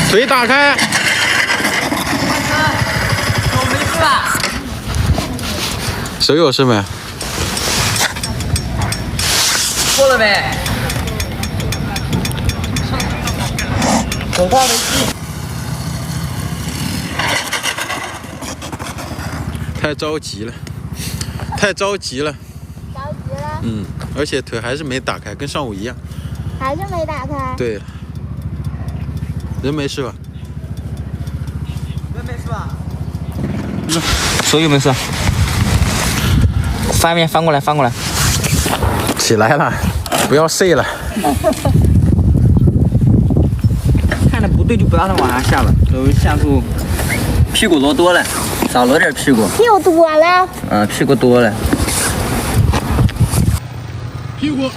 腿打开。手没事吧？手有事没？过了没？手套没系。太着急了，太着急了。着急了？嗯，而且腿还是没打开，跟上午一样。还是没打开？对。人没事吧？人没事吧？手有没事？翻面翻过来，翻过来。起来了，不要睡了。看着不对就不要再往下下了，都下出屁股挪多了，少挪点屁股。屁股多了？屁股多了。屁股